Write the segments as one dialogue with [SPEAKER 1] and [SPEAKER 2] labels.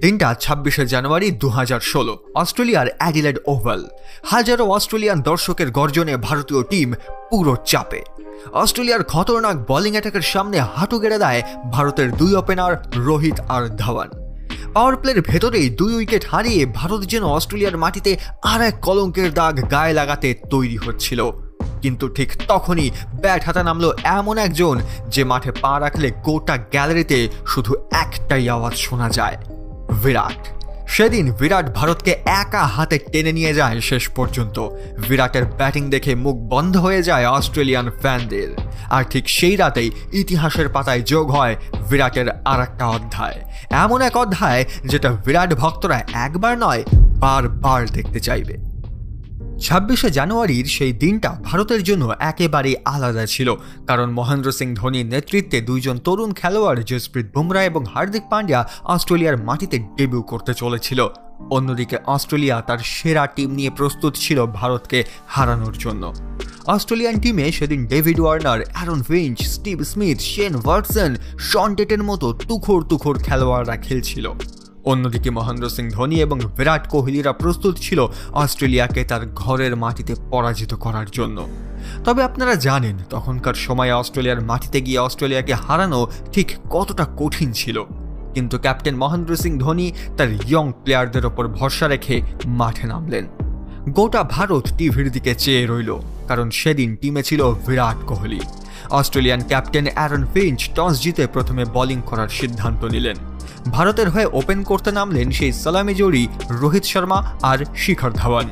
[SPEAKER 1] দিনটা ২৬শে জানুয়ারি ২০১৬। অস্ট্রেলিয়ার অ্যাডিলেড ওভাল। হাজারো অস্ট্রেলিয়ান দর্শকের গর্জনে ভারতীয় টিম পুরো চাপে। অস্ট্রেলিয়ার খতরনাক বোলিং অ্যাটাকের সামনে হাঁটু গেড়ে দেয় ভারতের দুই ওপেনার রোহিত আর ধাওয়ান। পাওয়ার প্লের ভেতরেই ২ উইকেট হারিয়ে ভারত যেন অস্ট্রেলিয়ার মাটিতে আর এক কলঙ্কের দাগ গায়ে লাগাতে তৈরি হচ্ছিল। কিন্তু ঠিক তখনই ব্যাট হাতে নামলো এমন একজন যে মাঠে পা রাখলে গোটা গ্যালারিতে শুধু একটাই আওয়াজ শোনা যায়, বিরাট। সেদিন বিরাট ভারতকে একা হাতে টেনে নিয়ে যায় শেষ পর্যন্ত। বিরাটের ব্যাটিং দেখে মুখ বন্ধ হয়ে যায় অস্ট্রেলিয়ান ফ্যানদের। আর ঠিক সেই রাতেই ইতিহাসের পাতায় যোগ হয় বিরাটের আর একটা অধ্যায়, এমন এক অধ্যায় যেটা বিরাট ভক্তরা একবার নয় বারবার দেখতে চাইবে। ২৬শে জানুয়ারির সেই দিনটা ভারতের জন্য একেবারেই আলাদা ছিল, কারণ মহেন্দ্র সিং ধোনির নেতৃত্বে দুইজন তরুণ খেলোয়াড় জসপ্রীত বুমরা এবং হার্দিক পান্ডিয়া অস্ট্রেলিয়ার মাটিতে ডেবিউ করতে চলেছিল। অন্যদিকে অস্ট্রেলিয়া তার সেরা টিম নিয়ে প্রস্তুত ছিল ভারতকে হারানোর জন্য। অস্ট্রেলিয়ান টিমে সেদিন David Warner, Aaron Finch, Steve Smith, Shane Watson, Shaun টেটের মতো তুখোড় খেলোয়াড়রা খেলছিল। অন্যদিকে মহেন্দ্র সিং ধোনি এবং বিরাট কোহলিরা প্রস্তুত ছিল অস্ট্রেলিয়াকে তার ঘরের মাটিতে পরাজিত করার জন্য। তবে আপনারা জানেন তখনকার সময়ে অস্ট্রেলিয়ার মাটিতে গিয়ে অস্ট্রেলিয়াকে হারানো ঠিক কতটা কঠিন ছিল। কিন্তু ক্যাপ্টেন মহেন্দ্র সিং ধোনি তার ইয়ং প্লেয়ারদের ওপর ভরসা রেখে মাঠে নামলেন। গোটা ভারত টিভির দিকে চেয়ে রইল, কারণ সেদিন টিমে ছিল Virat Kohli. Australian captain Aaron Finch toss জিতে প্রথমে বোলিং করার সিদ্ধান্ত নিলেন। ভারতের হয়ে ওপেন করতে নামলেন সেই সালামি জোড়ি রোহিত শর্মা আর শিখর ধাওয়ান।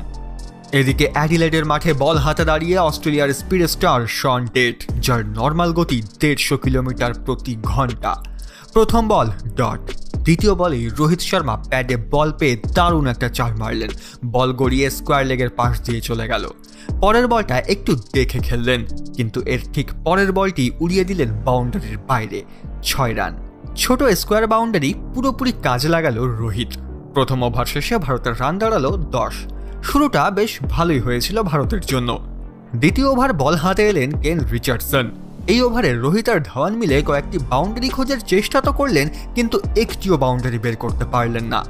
[SPEAKER 1] এদিকে অ্যাডিলেডের মাঠে বল হাতে দাঁড়িয়ে অস্ট্রেলিয়ার স্পিড স্টার শন টেট, যার নর্মাল গতি ১৫০ কিলোমিটার প্রতি ঘন্টা। প্রথম বল ডট। দ্বিতীয় বলে রোহিত শর্মা প্যাডে বল পেয়ে দারুণ একটা চার মারলেন। বল গড়িয়ে স্কোয়ার লেগের পাশ দিয়ে চলে গেল। পরের বলটা একটু দেখে খেললেন, কিন্তু এর ঠিক পরের বলটি উড়িয়ে দিলেন বাউন্ডারির বাইরে। ৬ রান। ছোট স্কোয়ার বাউন্ডারি পুরোপুরি কাজে লাগালো রোহিত। প্রথম ওভার শেষে ভারতের রান দাঁড়ালো ১০। শুরুটা বেশ ভালোই হয়েছিল ভারতের জন্য। দ্বিতীয় ওভার বল হাতে এলেন কেন রিচার্ডসন। এই ওভারে রোহিত আর ধাওয়ান মিলে কয়েকটি বাউন্ডারি খোঁজার চেষ্টা তো করলেন, কিন্তু একটিও বাউন্ডারি বের করতে পারলেন না।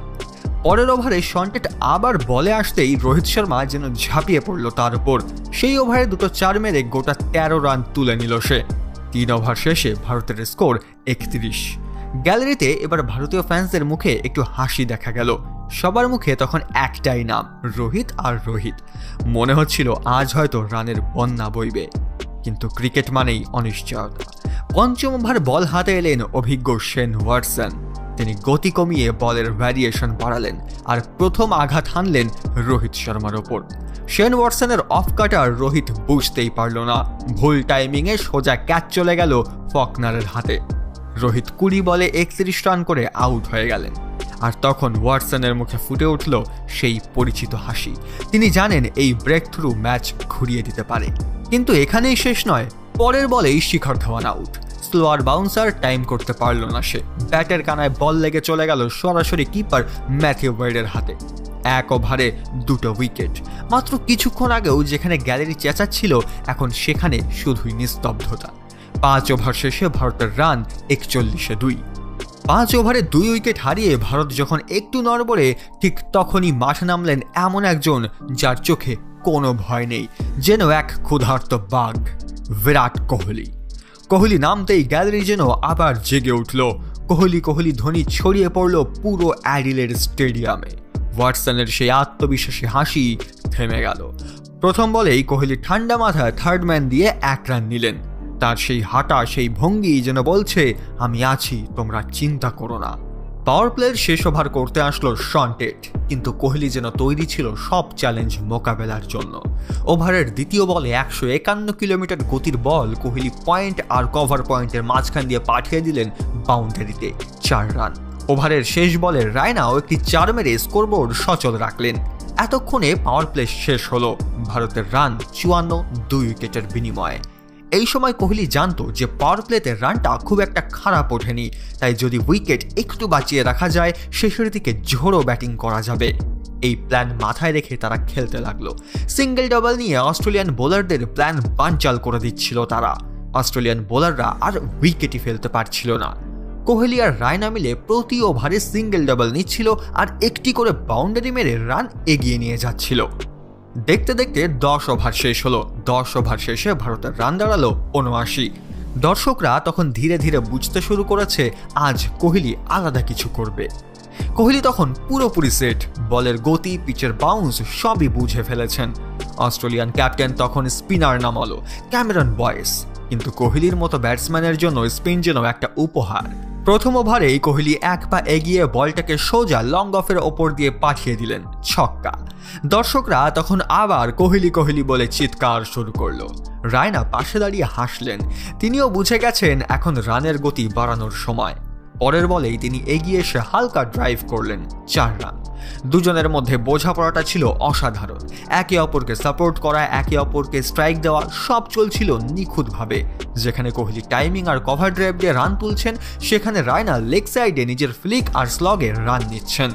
[SPEAKER 1] পরের ওভারে শন টেট আবার বলে আসতেই রোহিত শর্মা যেন ঝাঁপিয়ে পড়ল তার উপর। সেই ওভারে দুটো চার মেরে গোটা ১৩ রান তুলে নিল সে। ৩ ওভার শেষে ভারতের স্কোর ৩১। গ্যালারিতে এবার ভারতীয় ফ্যান্সদের মুখে একটু হাসি দেখা গেল। সবার মুখে তখন একটাই নাম, রোহিত আর রোহিত। মনে হচ্ছিল আজ হয়তো রানের বন্যা বইবে। কিন্তু ক্রিকেট মানেই অনিশ্চয়তা। পঞ্চম ওভার বল হাতে এলেন অভিজ্ঞ শেন ওয়াটসন। তিনি গতি কমিয়ে বলের ভ্যারিয়েশন বাড়ালেন আর প্রথম আঘাত হানলেন রোহিত শর্মার ওপর। শেন ওয়াটসনের অফ কাটার রোহিত বুঝতেই পারল না। ভুল টাইমিংয়ে সোজা ক্যাচ চলে গেল ফকনারের হাতে। রোহিত ২০ বলে ৩১ রান করে আউট হয়ে গেলেন। আর তখন ওয়াটসনের মুখে ফুটে উঠল সেই পরিচিত হাসি। তিনি জানেন এই ব্রেক থ্রু ম্যাচ ঘুরিয়ে দিতে পারে। কিন্তু এখানেই শেষ নয়, পরের বলেই Shikhar Dhawan out. Slower bouncer time করতে পারল না সে। ব্যাটের কানায় বল লেগে চলে গেল সরাসরি কিপার ম্যাথিউ ওয়েডের হাতে। ১ ওভারে ২টো উইকেট। মাত্র কিছুক্ষণ আগেও যেখানে গ্যালারি চেঁচাচ্ছিল, এখন সেখানে শুধুই নিস্তব্ধতা। ৫ ওভার শেষে ভারতের রান ৪১-২। ৫ ওভারে ২ উইকেট হারিয়ে ভারত যখন একটু নড়বড়ে, ঠিক তখনই মাঠে নামলেন এমন একজন যার চোখে কোনো ভয় নেই, যেন এক ক্ষুধার্ত বাঘ, বিরাট কোহলি। কোহলি নামতেই গ্যালারি যেন আবার জেগে উঠল। কোহলি ধ্বনি ছড়িয়ে পড়ল পুরো অ্যাডিলেড স্টেডিয়ামে। ওয়াটসনের সেই আত্মবিশ্বাসী হাসি থেমে গেল। প্রথম বলেই কোহলি ঠান্ডা মাথায় থার্ড ম্যান দিয়ে ১ রান নিলেন। তার সেই হাঁটা, সেই ভঙ্গি যেন বলছে, আমি আছি, তোমরা চিন্তা করো না। পাওয়ার প্লের শেষ ওভার করতে আসলো শন টেট, কিন্তু কোহলি যেন তৈরি ছিল সব চ্যালেঞ্জ মোকাবেলার জন্য। ওভারের দ্বিতীয় বলে ১৫১ কিলোমিটার গতির বল কোহলি পয়েন্ট আর কভার পয়েন্টের মাঝখান দিয়ে পাঠিয়ে দিলেন বাউন্ডারিতে। ৪ রান। ওভারের শেষ বলে রায়নাও একটি ৪ মেরে স্কোরবোর্ড সচল রাখলেন। এতক্ষণে পাওয়ার প্লে শেষ হলো। ভারতের রান ৫৪, ২ উইকেটের বিনিময়ে। এই সময় কোহলি জানতো যে পাওয়ার প্লেতে রানটা খুব একটা খারাপ ওঠেনি, তাই যদি উইকেট একটু বাঁচিয়ে রাখা যায়, শেষের দিকে ঝোড়ো ব্যাটিং করা যাবে। এই প্ল্যান মাথায় রেখে তারা খেলতে লাগলো। সিঙ্গেল ডাবল নিয়ে অস্ট্রেলিয়ান বোলারদের প্ল্যান বানচাল করে দিচ্ছিল তারা। অস্ট্রেলিয়ান বোলাররা আর উইকেটই ফেলতে পারছিল না। কোহলি আর রায়না মিলে প্রতি ওভারে সিঙ্গেল ডাবল নিচ্ছিল আর একটি করে বাউন্ডারি মেরে রান এগিয়ে নিয়ে যাচ্ছিল। দেখতে দেখতে 10 ওভার শেষ হলো। 10 ওভার শেষে ভারতের রান দাঁড়ালো 79। দর্শকরা তখন ধীরে ধীরে বুঝতে শুরু করেছে আজ কোহলি আলাদা কিছু করবে। কোহলি তখন পুরোপুরি সেট, বলের গতি, পিচের বাউন্স সবই বুঝে ফেলেছেন। অস্ট্রেলিয়ান ক্যাপ্টেন তখন স্পিনার নামালো, ক্যামেরন বয়েস। কিন্তু কোহলির মতো ব্যাটসম্যানের জন্য স্পিন যেন একটা উপহার। প্রথম ওভারেই কোহলি এক পা এগিয়ে বলটাকে সোজা লং অফের ওপর দিয়ে পাঠিয়ে দিলেন, ছক্কা। দর্শকরা তখন আবার কোহলি কোহলি বলে চিৎকার শুরু করলো। রায়না পাশে দাঁড়িয়ে হাসলেন, তিনিও বুঝে গেছেন এখন রানের গতি বাড়ানোর সময়। পরের বলেই তিনি এগিয়ে এসে হালকা ড্রাইভ করলেন, 4 রান। দুজনের মধ্যে বোঝাপড়াটা ছিল অসাধারণ। একে অপরকে সাপোর্ট করা, একে অপরকে স্ট্রাইক দেওয়া, সব চলছিল নিখুঁতভাবে। যেখানে কোহলি টাইমিং আর কভার ড্রাইভ দিয়ে রান তুলছেন, সেখানে রায়না লেগ সাইডে নিজের ফ্লিক আর স্লগে রান নিচ্ছেন।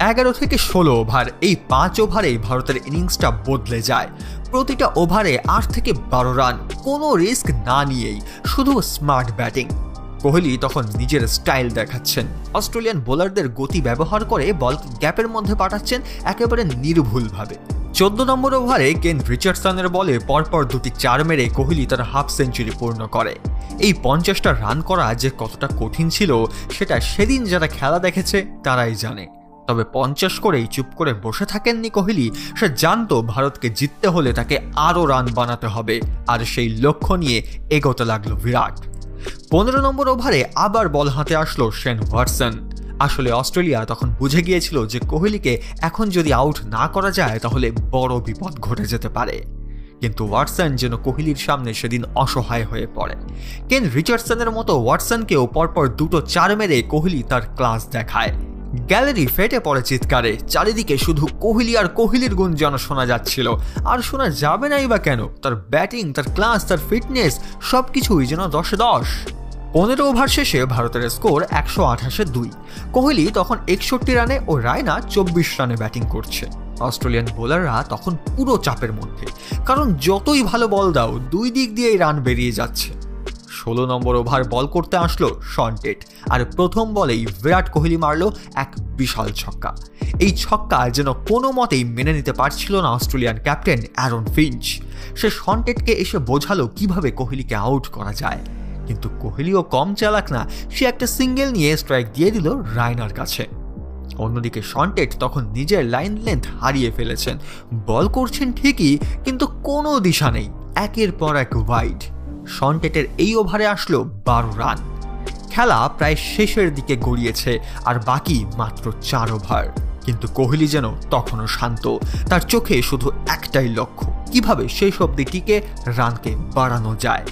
[SPEAKER 1] 11 থেকে 16 ওভার, এই 5 ওভারেই ভারতের ইনিংসটা বদলে যায়। প্রতিটা ওভারে 8 থেকে 12 রান, কোনো রিস্ক না নিয়েই, শুধু স্মার্ট ব্যাটিং। কোহলি তখন নিজের স্টাইল দেখাচ্ছেন। অস্ট্রেলিয়ান বোলারদের গতি ব্যবহার করে বল গ্যাপের মধ্যে পাঠাচ্ছেন একেবারে নির্ভুলভাবে। 14 নম্বর ওভারে কেন রিচার্ডসনের বলে পরপর 2টি 4 মেরে কোহলি তার হাফ সেঞ্চুরি পূর্ণ করে। এই 50টা রান করা যে কতটা কঠিন ছিল সেটা সেদিন যারা খেলা দেখেছে তারাই জানে। তবে 50 করেই চুপ করে বসে থাকেননি কোহলি। সে জানতো ভারতকে জিততে হলে তাকে আরও রান বানাতে হবে, আর সেই লক্ষ্য নিয়ে এগোতে লাগলো বিরাট। 15 নম্বর ওভারে আবার বল হাতে আসলো শেন ওয়াটসন। আসলে অস্ট্রেলিয়া তখন বুঝে গিয়েছিল যে কোহলিকে এখন যদি আউট না করা যায় তাহলে বড় বিপদ ঘটে যেতে পারে। কিন্তু ওয়াটসন যেন কোহলির সামনে সেদিন অসহায় হয়ে পড়ে। কেন রিচার্ডসনের মতো ওয়াটসনকেও পরপর 2টো 4 মেরে কোহলি তার ক্লাস দেখায়। গ্যালারি ফেটে পড়ে চিৎকারে। চারিদিকে শুধু কোহলি আর কোহলির গুঞ্জন শোনা যাচ্ছিল। আর শোনা যাবে নাই বা কেন? তার ব্যাটিং, তার ক্লাস, তার ফিটনেস সবকিছুই যেন 10-এ 10। 15 ওভার শেষে ভারতের স্কোর 128-2। কোহলি তখন 61 রানে ও রায়না 24 রানে ব্যাটিং করছে। অস্ট্রেলিয়ান বোলাররা তখন পুরো চাপের মধ্যে, কারণ যতই ভালো বল দাও 2 দিক দিয়েই রান বেরিয়ে যাচ্ছে। 16 নম্বর ওভার বল করতে আসলো শন টেট, আর প্রথম বলেই বিরাট কোহলি মারলো এক বিশাল ছক্কা। এই ছক্কা যেন কোনো মতেই মেনে নিতে পারছিল না অস্ট্রেলিয়ান ক্যাপ্টেন অ্যারন ফিঞ্চ। সে শন টেটকে এসে বোঝালো কিভাবে কোহলিকে আউট করা যায়, কিন্তু কোহলিও কম চালাক না। সে একটা সিঙ্গেল নিয়ে স্ট্রাইক দিয়ে দিল রায়নার কাছে। অন্যদিকে শন টেট তখন নিজের লাইন লেন্থ হারিয়ে ফেলেছেন। বল করছেন ঠিকই, কিন্তু কোনো দিশা নেই, একের পর এক ওয়াইড। শন টেটের এই ওভারে আসলো 12 রান। খেলা প্রায় শেষের দিকে গড়িয়েছে, আর বাকি মাত্র 4 ওভার। কিন্তু কোহলি যেন তখনও শান্ত। তার চোখে শুধু একটাই লক্ষ্য, কিভাবে শেষ অবধি টিকে রানকে বাড়ানো যায়।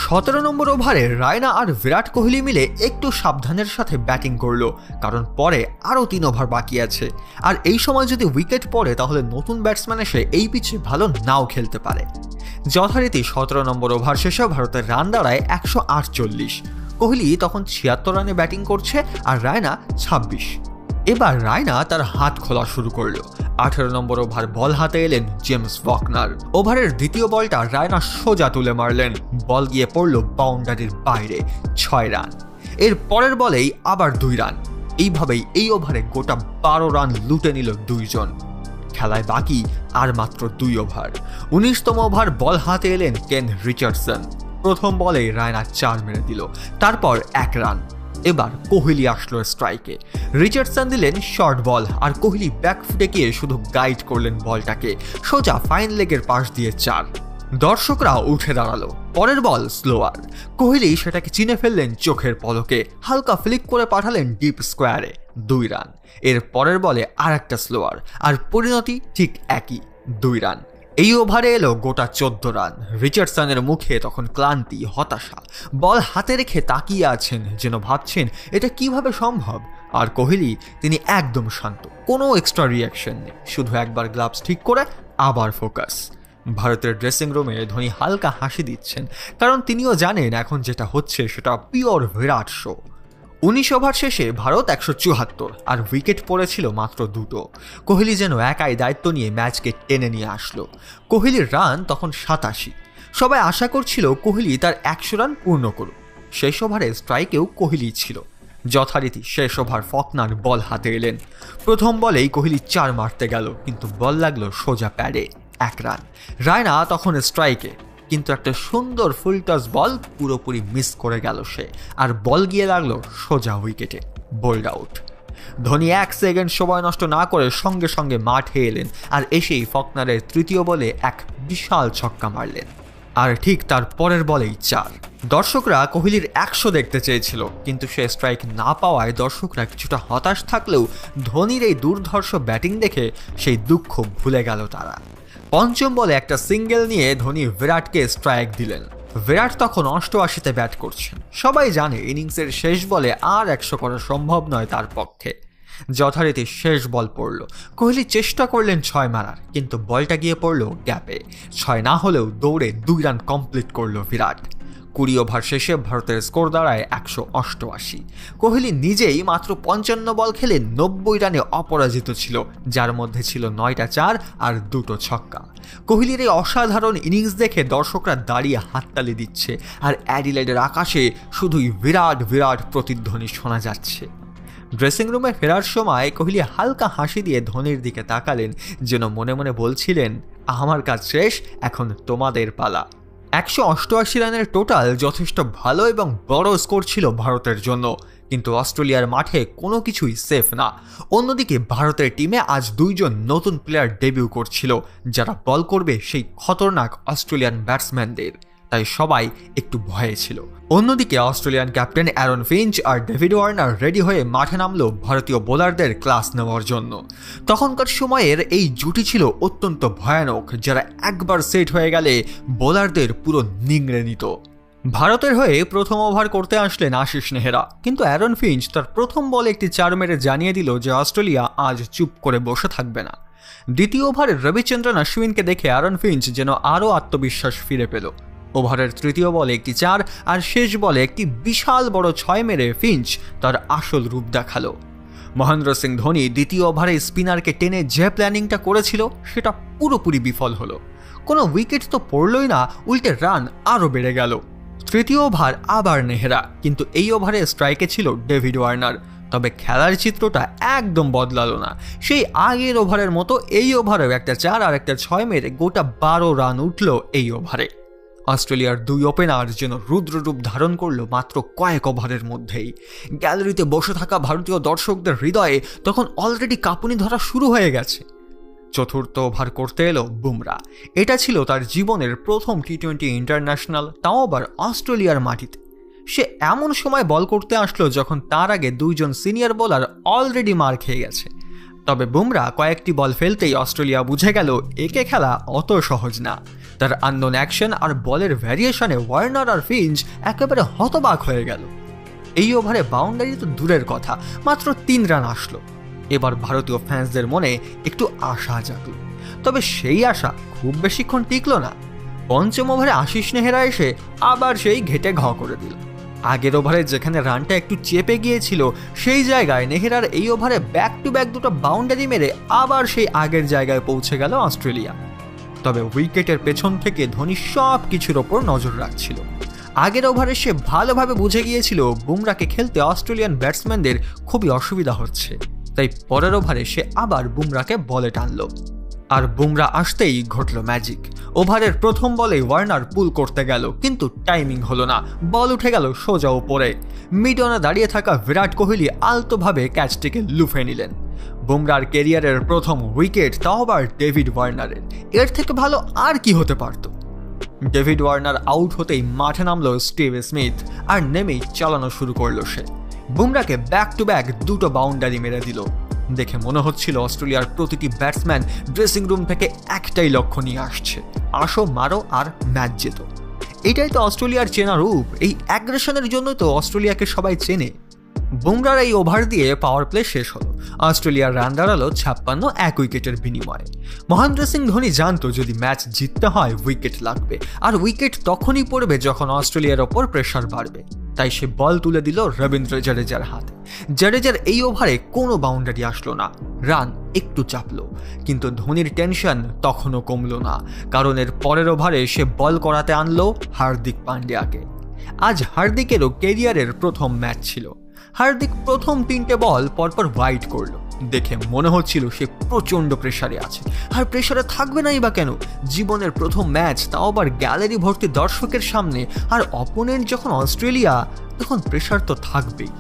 [SPEAKER 1] 17 নম্বর ওভারে রায়না আর বিরাট কোহলি মিলে একটু সাবধানের সাথে ব্যাটিং করলো, কারণ পরে আরও 3 ওভার বাকি আছে। আর এই সময় যদি উইকেট পড়ে তাহলে নতুন ব্যাটসম্যান এসে এই পিচে ভালো নাও খেলতে পারে। যথারীতি 17 নম্বর ওভার শেষে ভারতের রান দাঁড়ায় 148। কোহলি তখন 76 রানে ব্যাটিং করছে আর রায়না 26। এবার রায়না তার হাত খোলা শুরু করলো। 18 নম্বর ওভার বল হাতে এলেন জেমস ফকনার। ওভারের দ্বিতীয় বলটা রায়না সোজা তুলে মারলেন, বল গিয়ে পড়ল বাউন্ডারির বাইরে, 6 রান। এর পরের বলেই আবার 2 রান। এইভাবেই এই ওভারে গোটা 12 রান লুটে নিল 2 জন। খেলায় বাকি আর মাত্র 2 ওভার। 19তম ওভার বল হাতে এলেন কেন রিচার্ডসন। প্রথম বলেই রায়না 4 মেরে দিল, তারপর 1 রান। এবার কোহলি আসলো স্ট্রাইকে। রিচার্ডসন দিলেন শর্ট বল, আর কোহলি ব্যাকফুটে গিয়ে শুধু গাইড করলেন বলটাকে সোজা ফাইন লেগের পাশ দিয়ে 4। দর্শকরা উঠে দাঁড়ালো। পরের বল স্লোয়ার। কোহলি সেটাকে চিনে ফেললেন চোখের পলকে, হালকা ফ্লিক করে পাঠালেন ডিপ স্কোয়ারে, 2 রান। এর পরের বলে আর একটা স্লোয়ার, আর পরিণতি ঠিক একই, 2 রান। এই ওভারে এলো গোটা 14 রান। রিচার্ডসনের মুখে তখন ক্লান্তি, হতাশা। বল হাতে রেখে তাকিয়ে আছেন, যেন ভাবছেন এটা কিভাবে সম্ভব। আর কোহলি, তিনি একদম শান্ত, কোনো এক্সট্রা রিয়াকশন নেই, শুধু একবার গ্লাভস ঠিক করে আবার ফোকাস। ভারতের ড্রেসিং রুমে ধোনি হালকা হাসি দিচ্ছেন, কারণ তিনিও জানেন এখন যেটা হচ্ছে সেটা পিওর বিরাট শো। 19 ওভার শেষে ভারত 174, আর উইকেট পড়েছিল মাত্র 2টো। কোহলি যেন একাই দায়িত্ব নিয়ে ম্যাচকে টেনে নিয়ে আসলো। কোহলির রান তখন 87। সবাই আশা করছিল কোহলি তার 100 রান পূর্ণ করুক, শেষ ওভারে স্ট্রাইকেও কোহলি ছিল। যথারীতি শেষ ওভার ফকনার বল হাতে এলেন। প্রথম বলেই কোহলি 4 মারতে গেল, কিন্তু বল লাগলো সোজা প্যাডে, 1 রান। রায়না তখন স্ট্রাইকে, কিন্তু একটা সুন্দর ফুল টস বল পুরোপুরি মিস করে গেল সে, আর বল গিয়ে লাগলো সোজা উইকেটে, বোল্ড আউট। ধোনি 1 সেকেন্ড সময় নষ্ট না করে সঙ্গে সঙ্গে মাঠে এলেন, আর এসেই ফকনারের তৃতীয় বলে এক বিশাল ছক্কা মারলেন, আর ঠিক তার পরের বলেই 4। দর্শকরা কোহলির 100 দেখতে চেয়েছিল, কিন্তু সে স্ট্রাইক না পাওয়ায় দর্শকরা কিছুটা হতাশ থাকলেও ধোনির এই দুর্ধর্ষ ব্যাটিং দেখে সেই দুঃখ ভুলে গেল তারা। পঞ্চম বলে একটা সিঙ্গেল নিয়ে ধোনি বিরাটকে স্ট্রাইক দিলেন। বিরাট তখন 88-তে ব্যাট করছেন। সবাই জানে ইনিংসের শেষ বলে আর 100 করা সম্ভব নয় তার পক্ষে। যথারীতি শেষ বল পড়ল। কোহলি চেষ্টা করলেন 6 মারার, কিন্তু বলটা গিয়ে পড়ল গ্যাপে। 6 না হলেও দৌড়ে 2 রান কমপ্লিট করল বিরাট। 20 ওভার শেষে ভারতের স্কোর দাঁড়ায় 188। কোহলি নিজেই মাত্র 55 বল খেলে 90 রানে অপরাজিত ছিল, যার মধ্যে ছিল 9টা 4 আর 2টো ছক্কা। কোহলির এই অসাধারণ ইনিংস দেখে দর্শকরা দাঁড়িয়ে হাততালি দিচ্ছে, আর অ্যাডিলেডের আকাশে শুধুই বিরাট বিরাট প্রতিধ্বনি শোনা যাচ্ছে। ড্রেসিং রুমে ফেরার সময় কোহলি হালকা হাসি দিয়ে ধোনির দিকে তাকালেন, যেন মনে মনে বলছিলেন, আমার কাজ শেষ, এখন তোমাদের পালা। 188 রানের টোটাল যথেষ্ট ভালো এবং বড় স্কোর ছিল ভারতের জন্য, কিন্তু অস্ট্রেলিয়ার মাঠে কোনো কিছুই সেফ না। অন্যদিকে ভারতের টিমে আজ 2 জন নতুন প্লেয়ার ডেবিউ করছিল, যারা বল করবে সেই খতরনাক অস্ট্রেলিয়ান ব্যাটসম্যানদের, তাই সবাই একটু ভয়ে ছিল। অন্যদিকে অস্ট্রেলিয়ান ক্যাপ্টেন অ্যারন ফিঞ্চ আর ডেভিড ওয়ার্নার রেডি হয়ে মাঠে নামলো ভারতীয় বোলারদের ক্লাস নেওয়ার জন্য। তখনকার সময়ের এই জুটি ছিল অত্যন্ত ভয়ানক, যারা একবার সেট হয়ে গেলে বোলারদের পুরো নিংড়ে নিত। ভারতের হয়ে প্রথম ওভার করতে আসলেন আশিস নেহরা, কিন্তু অ্যারন ফিঞ্চ তার প্রথম বলে একটি 4 মেরে জানিয়ে দিল যে অস্ট্রেলিয়া আজ চুপ করে বসে থাকবে না। দ্বিতীয় ওভারে রবিচন্দ্রন অশ্বিনকে দেখে অ্যারন ফিঞ্চ যেন আরও আত্মবিশ্বাস ফিরে পেল। ওভারের তৃতীয় বলে একটি 4 আর শেষ বলে একটি বিশাল বড় 6 মেরে ফিঞ্চ তার আসল রূপ দেখালো। মহেন্দ্র সিং ধোনি দ্বিতীয় ওভারে স্পিনারকে টেনে যে প্ল্যানিংটা করেছিল সেটা পুরোপুরি বিফল হলো। কোনো উইকেট তো পড়লই না, উল্টে রান আরও বেড়ে গেল। তৃতীয় ওভার আবার নেহরা, কিন্তু এই ওভারে স্ট্রাইকে ছিল ডেভিড ওয়ার্নার। তবে খেলার চিত্রটা একদম বদলালো না। সেই আগের ওভারের মতো এই ওভারেও একটা 4 আর একটা 6 মেরে গোটা 12 রান উঠল এই ওভারে। অস্ট্রেলিয়ার 2 ওপেনার যেন রুদ্ররূপ ধারণ করলো মাত্র কয়েক ওভারের মধ্যেই। গ্যালারিতে বসে থাকা ভারতীয় দর্শকদের হৃদয়ে তখন অলরেডি কাঁপুনি ধরা শুরু হয়ে গেছে। চতুর্থ ওভার করতে এলো বুমরা। এটা ছিল তার জীবনের প্রথম টি-20 ইন্টারন্যাশনাল, তাও আবার অস্ট্রেলিয়ার মাটিতে। সে এমন সময় বল করতে আসলো যখন তার আগে 2 জন সিনিয়র বোলার অলরেডি মার খেয়ে গেছে। তবে বুমরা কয়েকটি বল ফেলতেই অস্ট্রেলিয়া বুঝে গেল একে খেলা অত সহজ না। তার আননোন অ্যাকশন আর বলের ভ্যারিয়েশনে ওয়ার্নার আর ফিঞ্চ একেবারে হতবাক হয়ে গেল। এই ওভারে বাউন্ডারি তো দূরের কথা, মাত্র 3 রান আসলো। এবার ভারতীয় ফ্যান্সদের মনে একটু আশা জাগল, তবে সেই আশা খুব বেশিক্ষণ টিকল না। পঞ্চম ওভারে আশিস নেহরা এসে আবার সেই ঘেটে ঘ করে দিল। আগের ওভারে যেখানে রানটা একটু চেপে গিয়েছিল, সেই জায়গায় নেহরার এই ওভারে ব্যাক টু ব্যাক 2টো বাউন্ডারি মেরে আবার সেই আগের জায়গায় পৌঁছে গেল অস্ট্রেলিয়া। তবে উইকেটের পেছন থেকে ধোনি সব কিছুর ওপর নজর রাখছিল। আগের ওভারে সে ভালোভাবে বুঝে গিয়েছিল বুমরাকে খেলতে অস্ট্রেলিয়ান ব্যাটসম্যানদের খুবই অসুবিধা হচ্ছে, তাই পরের ওভারে সে আবার বুমরাকে বলে টানলো। আর বুমরা আসতেই ঘটল ম্যাজিক। ওভারের প্রথম বলে ওয়ার্নার পুল করতে গেল, কিন্তু টাইমিং হলো না, বল উঠে গেল সোজা উপরে। মিড অনে দাঁড়িয়ে থাকা বিরাট কোহলি আলতোভাবে ক্যাচটিকে লুফে নিলেন। বুমরার ক্যারিয়ারের প্রথম উইকেট, তাও আবার ডেভিড ওয়ার্নারের। এর থেকে ভালো আর কি হতে পারত। ডেভিড ওয়ার্নার আউট হতেই মাঠে নামলো স্টিভ স্মিথ, আর নেমেই চালানো শুরু করলো সে। বুমরাকে ব্যাক টু ব্যাক 2টো বাউন্ডারি মেরে দিল। দেখে মনে হচ্ছিল অস্ট্রেলিয়ার প্রতিটি ব্যাটসম্যান ড্রেসিং রুম থেকে একটাই লক্ষ্য নিয়ে আসছে, আসো মারো আর ম্যাচ যেত। এটাই তো অস্ট্রেলিয়ার চেনা রূপ। এই অ্যাগ্রেশনের জন্যই তো অস্ট্রেলিয়াকে সবাই চেনে। বুমরার এই ওভার দিয়ে পাওয়ার প্লে শেষ হলো। অস্ট্রেলিয়ার রান দাঁড়ালো 56, 1 উইকেটের বিনিময়ে। মহেন্দ্র সিং ধোনি জানতো যদি ম্যাচ জিততে হয় উইকেট লাগবে, আর উইকেট তখনই পড়বে যখন অস্ট্রেলিয়ার ওপর প্রেশার বাড়বে। তাই সে বল তুলে দিল রবীন্দ্র জাডেজার হাতে। জাডেজার এই ওভারে কোনো বাউন্ডারি আসলো না, রান একটু চাপলো, কিন্তু ধোনির টেনশন তখনও কমলো না, কারণ এর পরের ওভারে সে বল করাতে আনলো হার্দিক পান্ডিয়াকে। আজ হার্দিকেরও ক্যারিয়ারের প্রথম ম্যাচ ছিল। হার্দিক প্রথম 3টে বল পরপর ওয়াইড করলো। দেখে মনে হচ্ছিল সে প্রচণ্ড প্রেসারে আছে, আর প্রেসারে থাকবে নাই বা কেন? জীবনের প্রথম ম্যাচ, তাও আবার গ্যালারি ভর্তি দর্শকের সামনে, আর অপোনেন্ট যখন অস্ট্রেলিয়া, তখন প্রেসার তো থাকবেই।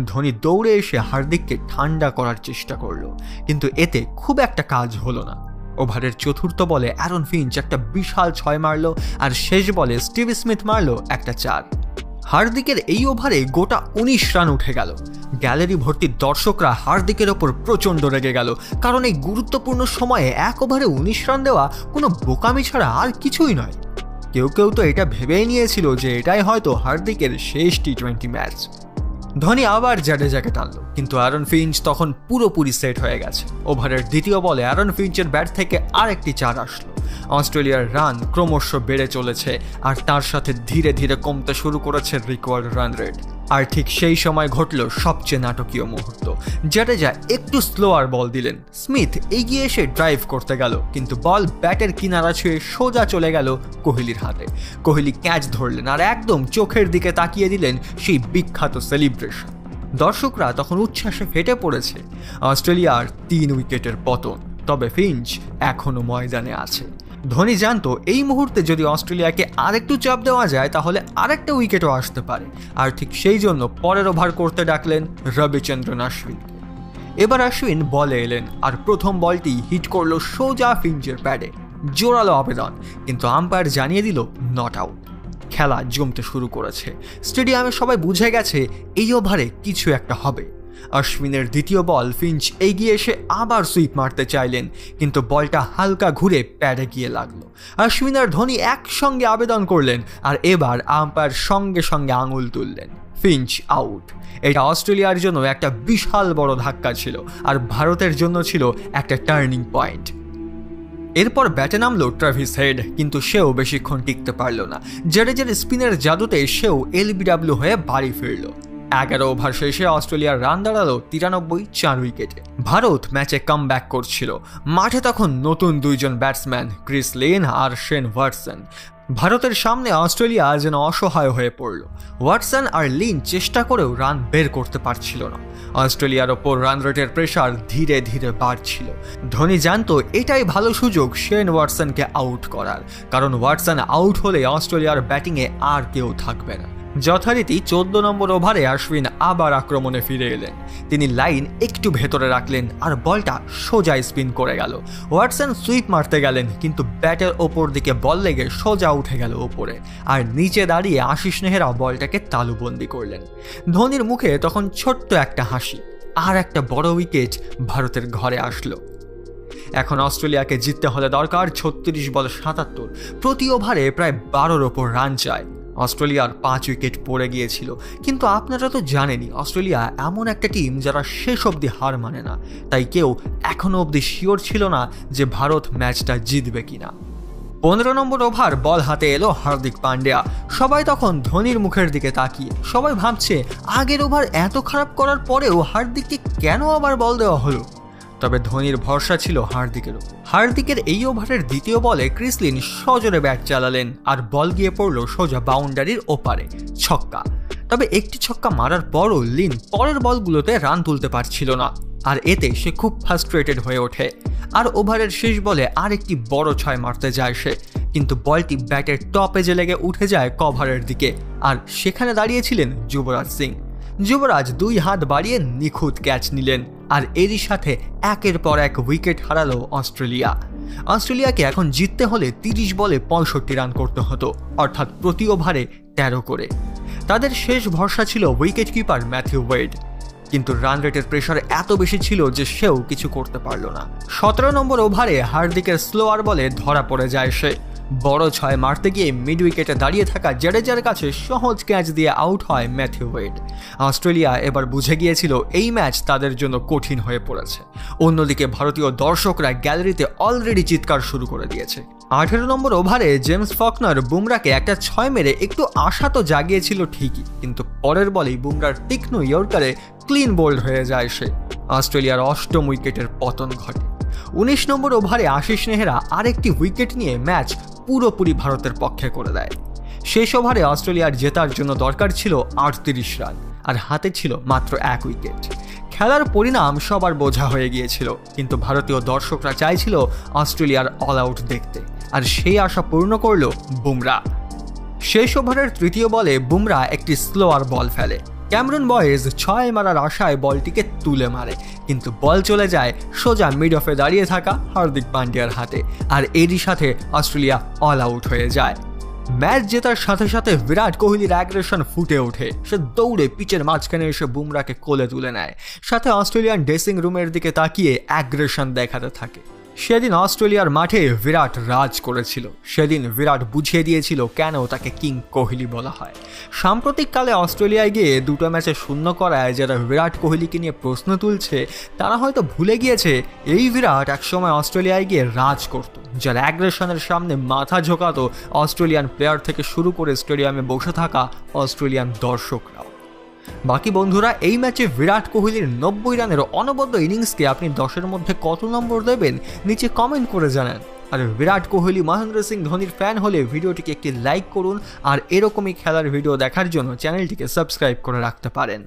[SPEAKER 1] ধোনি দৌড়ে এসে হার্দিককে ঠান্ডা করার চেষ্টা করলো, কিন্তু এতে খুব একটা কাজ হলো না। ওভারের চতুর্থ বলে অ্যারন ফিঞ্চ একটা বিশাল 6 মারলো, আর শেষ বলে স্টিভ স্মিথ মারলো একটা 4। হার্দিকের এই ওভারে গোটা 19 রান উঠে গেল। গ্যালারি ভর্তি দর্শকরা হার্দিকের ওপর প্রচণ্ড রেগে গেল, কারণ এই গুরুত্বপূর্ণ সময়ে 1 ওভারে 19 রান দেওয়া কোনো বোকামি ছাড়া আর কিছুই নয়। কেউ কেউ তো এটা ভেবেই নিয়েছিল যে এটাই হয়তো হার্দিকের শেষ টি20 ম্যাচ। ধোনি আবার জাডেজাকে টানলো, কিন্তু অ্যারন ফিঞ্চ তখন পুরোপুরি সেট হয়ে গেছে। ওভারের দ্বিতীয় বলে অ্যারন ফিঞ্চের ব্যাট থেকে আরেকটি 4 আসলো। অস্ট্রেলিয়ার রান ক্রমশ বেড়ে চলেছে, আর তার সাথে ধীরে ধীরে কমতে শুরু করেছে রিকোয়ার্ড রান রেট। আর ঠিক সেই সময় ঘটল সবচেয়ে নাটকীয় মুহূর্ত। জাডেজা একটু স্লোয়ার বল দিলেন, স্মিথ এগিয়ে এসে ড্রাইভ করতে গেল, কিন্তু বল ব্যাটের কিনারা ছুঁয়ে সোজা চলে গেল কোহলির হাতে। কোহলি ক্যাচ ধরলেন আর একদম চোখের দিকে তাকিয়ে দিলেন সেই বিখ্যাত সেলিব্রেশন। দর্শকরা তখন উচ্ছ্বাসে ফেটে পড়েছে। অস্ট্রেলিয়ার 3 উইকেটের পতন, তবে ফিঞ্চ এখনো ময়দানে আছে। ধোনি জানতো এই মুহূর্তে যদি অস্ট্রেলিয়াকে আরেকটু চাপ দেওয়া যায় তাহলে আরেকটা উইকেটও আসতে পারে, আর ঠিক সেই জন্য পরের ওভার করতে ডাকলেন রবিচন্দ্রন অশ্বিনকে। এবার অশ্বিন বলে এলেন, আর প্রথম বলটি হিট করলো সোজা ফিঞ্চের প্যাডে। জোরালো আবেদন, কিন্তু আম্পায়ার জানিয়ে দিল নট আউট। খেলা জমতে শুরু করেছে। স্টেডিয়ামে সবাই বুঝে গেছে এই ওভারে কিছু একটা হবে। অশ্বিনের দ্বিতীয় বল ফিঞ্চ এগিয়ে এসে আবার সুইপ মারতে চাইলেন, কিন্তু বলটা হালকা ঘুরে প্যাডে গিয়ে লাগলো। অশ্বিন আর ধোনি একসঙ্গে আবেদন করলেন, আর এবার আম্পায়ার সঙ্গে সঙ্গে আঙুল তুললেন। Finch out. এটা অস্ট্রেলিয়ার জন্য একটা বিশাল বড় ধাক্কা ছিল, আর ভারতের জন্য ছিল একটা টার্নিং পয়েন্ট। এরপর ব্যাটে নামলো ট্রাভিস হেড, কিন্তু সেও বেশিক্ষণ টিকতে পারল না। জাডেজার স্পিনের জাদুতে সেও এলবিডব্লিউ হয়ে বাড়ি ফিরল। 11 ওভার শেষে অস্ট্রেলিয়ার রান দাঁড়ালো 93, 4 উইকেটে। ভারত ম্যাচে কামব্যাক করছিল। মাঠে তখন নতুন 2 জন ব্যাটসম্যান, ক্রিস লিন আর শেন ওয়াটসন। ভারতের সামনে অস্ট্রেলিয়া যেন অসহায় হয়ে পড়ল। ওয়াটসন আর লিন চেষ্টা করেও রান বের করতে পারছিল না। অস্ট্রেলিয়ার ওপর রান রেটের প্রেসার ধীরে ধীরে বাড়ছিল। ধোনি জানতো এটাই ভালো সুযোগ শেন ওয়াটসনকে আউট করার, কারণ ওয়াটসন আউট হলে অস্ট্রেলিয়ার ব্যাটিংয়ে আর কেউ থাকবে না। যথারীতি 14 নম্বর ওভারে অশ্বিন আবার আক্রমণে ফিরে এলেন। তিনি লাইন একটু ভেতরে রাখলেন, আর বলটা সোজা স্পিন করে গেল। ওয়াটসন সুইপ মারতে গেলেন, কিন্তু ব্যাটের ওপর দিকে বল লেগে সোজা উঠে গেল ওপরে, আর নিচে দাঁড়িয়ে আশিস নেহরা বলটাকে তালুবন্দি করলেন। ধোনির মুখে তখন ছোট্ট একটা হাসি, আর একটা বড় উইকেট ভারতের ঘরে আসলো। এখন অস্ট্রেলিয়াকে জিততে হলে দরকার 36 বলে 77। প্রতি ওভারে প্রায় 12-র ওপর রান চায়। অস্ট্রেলিয়ার 5 উইকেট পড়ে গিয়েছিল, কিন্তু আপনারা তো জানেনই অস্ট্রেলিয়া এমন একটা টিম যারা শেষ অবধি হার মানে না, তাই কেউ এখনো অবধি শিওর ছিল না যে ভারত ম্যাচটা জিতবে কিনা। 15 নম্বর ওভার বল হাতে এলো হার্দিক পান্ডিয়া। সবাই তখন ধোনির মুখের দিকে তাকিয়ে সবাই ভাবছে আগের ওভার এত খারাপ করার পরেও হার্দিককে কেন আবার বল দেওয়া হলো। তবে ধোনির ভরসা ছিল হার্দিকের উপর। হার্দিকের এই ওভারের দ্বিতীয় বলে ক্রিস লিন সজোরে ব্যাট চালালেন, আর বল গিয়ে পড়ল সোজা বাউন্ডারির ওপারে, ছক্কা। তবে একটি ছক্কা মারার পরও লিন পরের বলগুলোতে রান তুলতে পারছিল না, আর এতে সে খুব ফ্রাস্ট্রেটেড হয়ে ওঠে। আর ওভারের শেষ বলে আর একটি বড় 6 মারতে যায় সে, কিন্তু বলটি ব্যাটের টপ এজে লেগে উঠে যায় কভারের দিকে, আর সেখানে দাঁড়িয়েছিলেন যুবরাজ সিং। যুবরাজ 2 হাত বাড়িয়ে নিখুঁত ক্যাচ নিলেন, আর এরই সাথে একের পর এক উইকেট হারালো অস্ট্রেলিয়া। অস্ট্রেলিয়াকে এখন জিততে হলে 30 বলে 65 রান করতে হতো, অর্থাৎ প্রতি ওভারে 13 করে। তাদের শেষ ভরসা ছিল উইকেট কিপার ম্যাথিউ ওয়েড, কিন্তু রান রেটের প্রেসার এত বেশি ছিল যে সেও কিছু করতে পারল না। 17 নম্বর ওভারে হার্দিকের স্লোয়ার বলে ধরা পড়ে যায় সে। বড় 6 মারতে গিয়ে মিড উইকেটে দাঁড়িয়ে থাকা জাডেজার কাছে সহজ ক্যাচ দিয়ে আউট হয় ম্যাথিউ ওয়েড। অস্ট্রেলিয়া এবার বুঝে গিয়েছিল এই ম্যাচ তাদের জন্য কঠিন হয়ে পড়েছে। অন্যদিকে ভারতীয় দর্শকরা গ্যালারিতে অলরেডি চিৎকার শুরু করে দিয়েছে। 18 নম্বর ওভারে জেমস ফকনার বুমরাকে একটা 6 মেরে একটু আশা তো জাগিয়েছিল ঠিকই, কিন্তু পরের বলেই বুমরার তীক্ষ্ণ ইয়র্কারে ক্লিন বোল্ড হয়ে যায় সে। অস্ট্রেলিয়ার 8ম উইকেটের পতন ঘটে। 19 নম্বর ওভারে আশিস নেহরা আরেকটি উইকেট নিয়ে ম্যাচ পুরোপুরি ভারতের পক্ষে করে দেয়। শেষ ওভারে অস্ট্রেলিয়ার জেতার জন্য দরকার ছিল 38 রান, আর হাতে ছিল মাত্র 1 উইকেট। খেলার পরিণাম সবার বোঝা হয়ে গিয়েছিল, কিন্তু ভারতীয় দর্শকরা চাইছিল অস্ট্রেলিয়ার অল আউট দেখতে, আর সেই আশা পূর্ণ করল বুমরা। শেষ ওভারের তৃতীয় বলে বুমরা একটি স্লোয়ার বল ফেলে। ক্যামেরন বয়েজ 6 মারার আশায় বলটিকে তুলে মারে, কিন্তু বল চলে যায় সোজা মিড অফে দাঁড়িয়ে থাকা হার্দিক পান্ডিয়ার হাতে, আর এরই সাথে অস্ট্রেলিয়া অল আউট হয়ে যায়। ম্যাচ জেতার সাথে সাথে বিরাট কোহলির অ্যাগ্রেশন ফুটে ওঠে। সে দৌড়ে পিচের মাঝখানে এসে বুমরাকে কোলে তুলে নেয়, সাথে অস্ট্রেলিয়ান ড্রেসিং রুমের দিকে তাকিয়ে অ্যাগ্রেশন দেখাতে থাকে। সেদিন অস্ট্রেলিয়ার মাঠে বিরাট রাজ করেছিল। সেদিন বিরাট বুঝিয়ে দিয়েছিল কেন তাকে কিং কোহলি বলা হয়। সাম্প্রতিককালে অস্ট্রেলিয়ায় গিয়ে 2টো ম্যাচে শূন্য করায় যারা বিরাট কোহলিকে নিয়ে প্রশ্ন তুলছে তারা হয়তো ভুলে গিয়েছে এই বিরাট একসময় অস্ট্রেলিয়ায় গিয়ে রাজ করত, যার অ্যাগ্রেশনের সামনে মাথা ঝোঁকাতো অস্ট্রেলিয়ান প্লেয়ার থেকে শুরু করে স্টেডিয়ামে বসে থাকা অস্ট্রেলিয়ান দর্শকরাও। বাকি বন্ধুরা, এই ম্যাচে বিরাট কোহলির 90 রানের অনবদ্য ইনিংসকে আপনি 10-এর মধ্যে কত নম্বর দেবেন নিচে কমেন্ট করে জানান। আর বিরাট কোহলি, মহেন্দ্র সিং ধোনির ফ্যান হলে ভিডিওটিকে একটি লাইক করুন, আর এরকমই খেলার ভিডিও দেখার জন্য চ্যানেলটিকে সাবস্ক্রাইব করে রাখতে পারেন।